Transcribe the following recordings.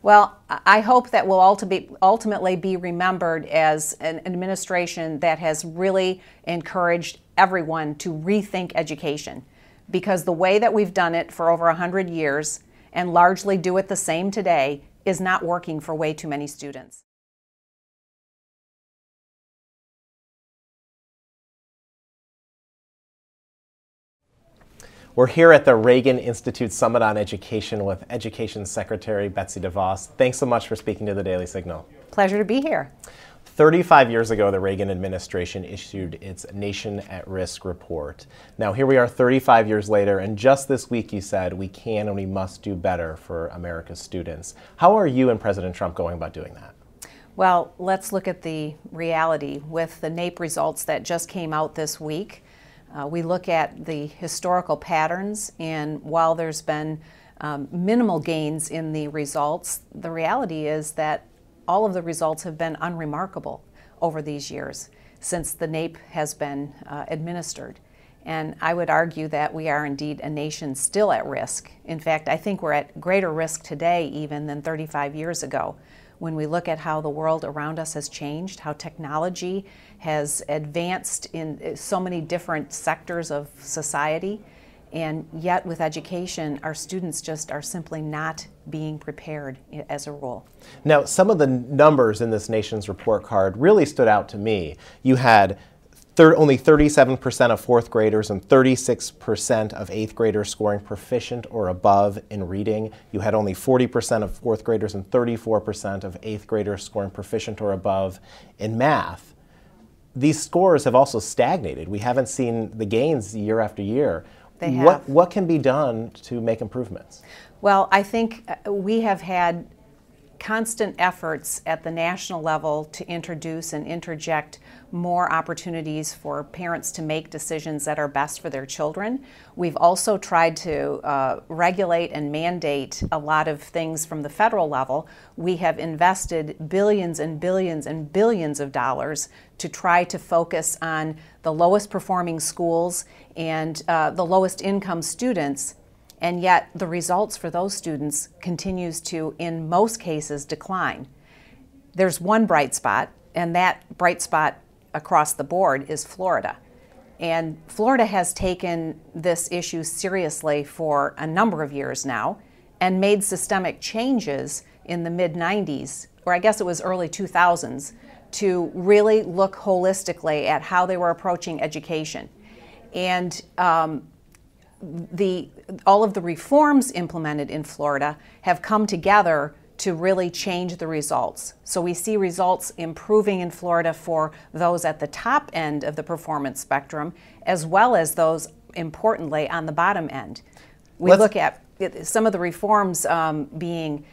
Well, I hope that we'll ultimately be remembered as an administration that has really encouraged everyone to rethink education, because the way that we've done it for over 100 years and largely do it the same today is not working for way too many students. We're here at the Reagan Institute Summit on Education with Education Secretary Betsy DeVos. Thanks so much for speaking to the Daily Signal. Pleasure to be here. 35 years ago, the Reagan administration issued its Nation at Risk report. Now here we are 35 years later, and just this week you said we can and we must do better for America's students. How are you and President Trump going about doing that? Well, let's look at the reality with the NAEP results that just came out this week. We look at the historical patterns, and while there's been minimal gains in the results, the reality is that all of the results have been unremarkable over these years since the NAEP has been administered. And I would argue that we are indeed a nation still at risk. In fact, I think we're at greater risk today even than 35 years ago. When we look at how the world around us has changed, how technology has advanced in so many different sectors of society, and yet with education, our students just are simply not being prepared as a rule. Now, some of the numbers in this nation's report card really stood out to me. You had only 37% of fourth graders and 36% of eighth graders scoring proficient or above in reading. You had only 40% of fourth graders and 34% of eighth graders scoring proficient or above in math. These scores have also stagnated. We haven't seen the gains year after year. They have. What can be done to make improvements? Well, I think we have had constant efforts at the national level to introduce and interject more opportunities for parents to make decisions that are best for their children. We've also tried to regulate and mandate a lot of things from the federal level. We have invested billions and billions and billions of dollars to try to focus on the lowest performing schools and the lowest income students. And yet the results for those students continues to, in most cases, decline. There's one bright spot, and that bright spot across the board is Florida. And Florida has taken this issue seriously for a number of years now and made systemic changes in the mid-90s, or I guess it was early 2000s, to really look holistically at how they were approaching education. And all of the reforms implemented in Florida have come together to really change the results. So we see results improving in Florida for those at the top end of the performance spectrum, as well as those, importantly, on the bottom end. We look at some of the reforms being,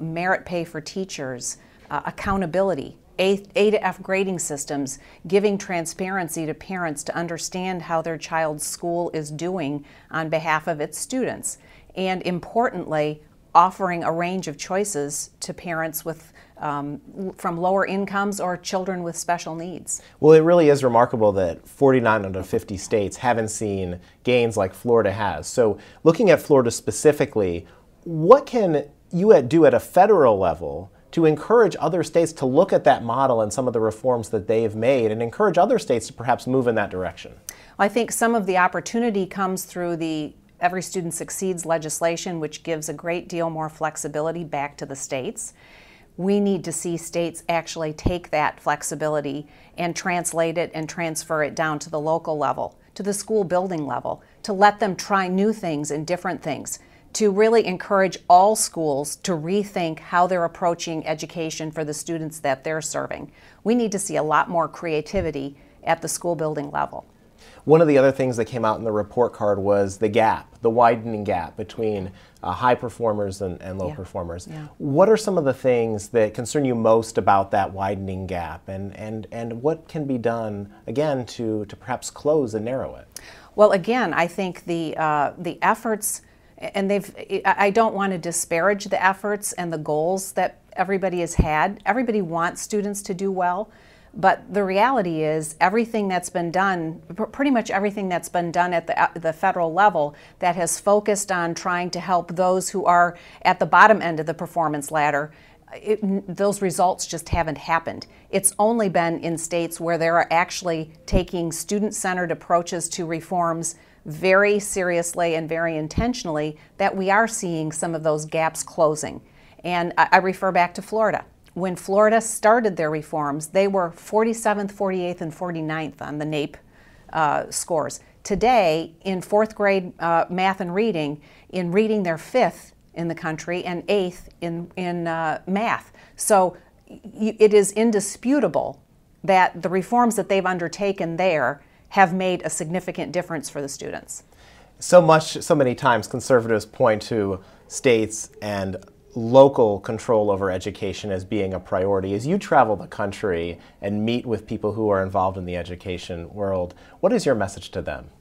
merit pay for teachers, accountability, A to F grading systems, giving transparency to parents to understand how their child's school is doing on behalf of its students, and importantly, offering a range of choices to parents with from lower incomes or children with special needs. Well, it really is remarkable that 49 out of 50 states haven't seen gains like Florida has. So looking at Florida specifically, what can you do at a federal level to encourage other states to look at that model and some of the reforms that they have made and encourage other states to perhaps move in that direction? I think some of the opportunity comes through the Every Student Succeeds legislation, which gives a great deal more flexibility back to the states. We need to see states actually take that flexibility and translate it and transfer it down to the local level, to the school building level, to let them try new things and different things, to really encourage all schools to rethink how they're approaching education for the students that they're serving. We need to see a lot more creativity at the school building level. One of the other things that came out in the report card was the gap, the widening gap between high performers and low performers. Yeah. What are some of the things that concern you most about that widening gap, and what can be done, again, to perhaps close and narrow it? Well, again, I think the efforts, and I don't want to disparage the efforts and the goals that everybody has had. Everybody wants students to do well, But the reality is everything that's been done, pretty much everything that's been done at the federal level that has focused on trying to help those who are at the bottom end of the performance ladder, those results just haven't happened. It's only been in states where they're actually taking student-centered approaches to reforms very seriously and very intentionally that we are seeing some of those gaps closing. And I refer back to Florida. When Florida started their reforms, they were 47th, 48th, and 49th on the NAEP scores. Today, in fourth grade math and reading, they're fifth in the country and eighth in math. So it is indisputable that the reforms that they've undertaken there have made a significant difference for the students. So many times conservatives point to states and local control over education as being a priority. As you travel the country and meet with people who are involved in the education world, what is your message to them?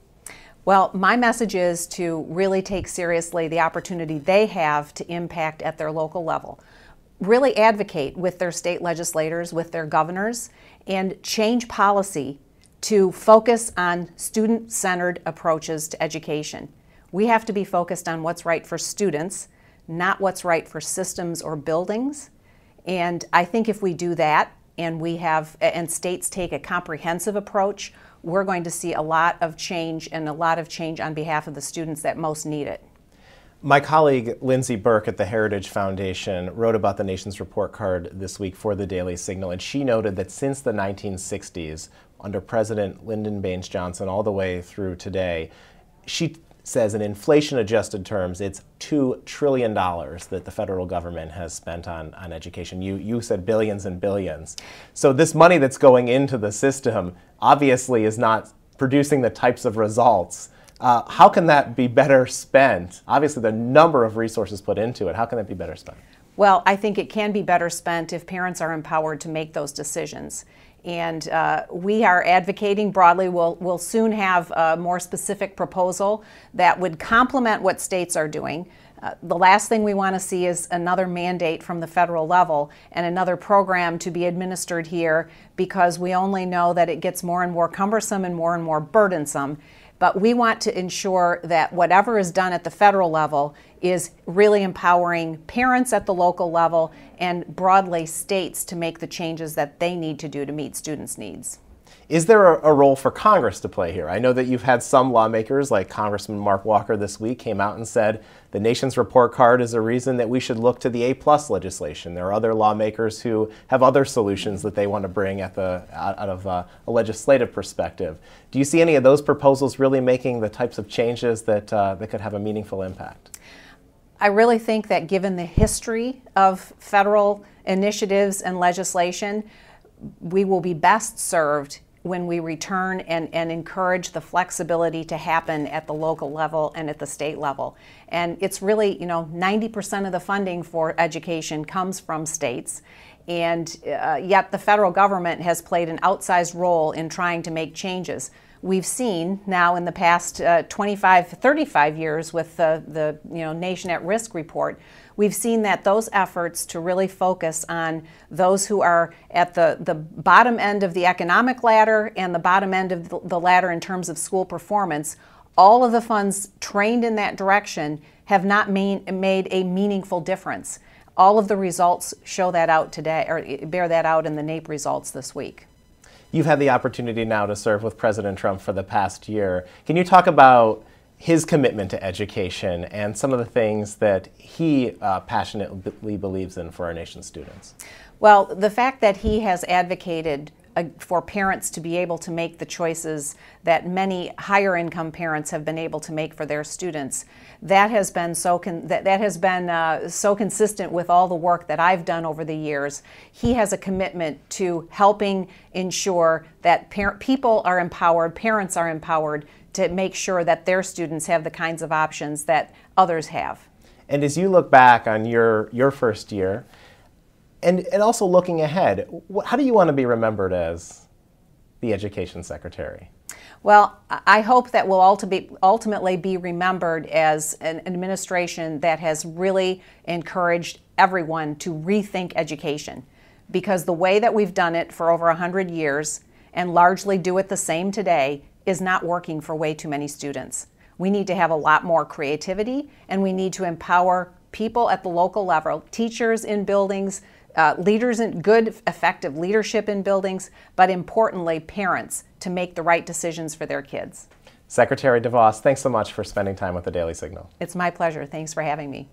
Well, my message is to really take seriously the opportunity they have to impact at their local level. Really advocate with their state legislators, with their governors, and change policy to focus on student-centered approaches to education. We have to be focused on what's right for students, not what's right for systems or buildings. And I think if we do that and states take a comprehensive approach, we're going to see a lot of change on behalf of the students that most need it. My colleague Lindsay Burke at the Heritage Foundation wrote about the nation's report card this week for the Daily Signal, and she noted that since the 1960s, under President Lyndon Baines Johnson all the way through today, she says in inflation-adjusted terms, it's $2 trillion that the federal government has spent on education. You said billions and billions. So this money that's going into the system obviously is not producing the types of results. How can that be better spent? Obviously, the number of resources put into it, how can that be better spent? Well, I think it can be better spent if parents are empowered to make those decisions. And we are advocating broadly. We'll soon have a more specific proposal that would complement what states are doing. The last thing we want to see is another mandate from the federal level and another program to be administered here, because we only know that it gets more and more cumbersome and more burdensome. But we want to ensure that whatever is done at the federal level is really empowering parents at the local level and broadly states to make the changes that they need to do to meet students' needs. Is there a role for Congress to play here? I know that you've had some lawmakers, like Congressman Mark Walker this week, came out and said the nation's report card is a reason that we should look to the A+ legislation. There are other lawmakers who have other solutions that they want to bring out of a legislative perspective. Do you see any of those proposals really making the types of changes that could have a meaningful impact? I really think that given the history of federal initiatives and legislation, we will be best served when we return and encourage the flexibility to happen at the local level and at the state level. And it's really, 90% of the funding for education comes from states. And yet the federal government has played an outsized role in trying to make changes. We've seen now in the past 25, 35 years with the Nation at Risk report, we've seen that those efforts to really focus on those who are at the bottom end of the economic ladder and the bottom end of the ladder in terms of school performance, all of the funds trained in that direction have not made a meaningful difference. All of the results show that out today, or bear that out in the NAEP results this week. You've had the opportunity now to serve with President Trump for the past year. Can you talk about his commitment to education and some of the things that he passionately believes in for our nation's students? Well, the fact that he has advocated for parents to be able to make the choices that many higher income parents have been able to make for their students, that has been so consistent with all the work that I've done over the years. He has a commitment to helping ensure that people are empowered, parents are empowered to make sure that their students have the kinds of options that others have. And as you look back on your first year, and also looking ahead, how do you want to be remembered as the Education Secretary? Well, I hope that we'll ultimately be remembered as an administration that has really encouraged everyone to rethink education. because the way that we've done it for over 100 years and largely do it the same today is not working for way too many students. We need to have a lot more creativity, and we need to empower people at the local level, teachers in buildings, leaders in good, effective leadership in buildings, but importantly, parents to make the right decisions for their kids. Secretary DeVos, thanks so much for spending time with the Daily Signal. It's my pleasure. Thanks for having me.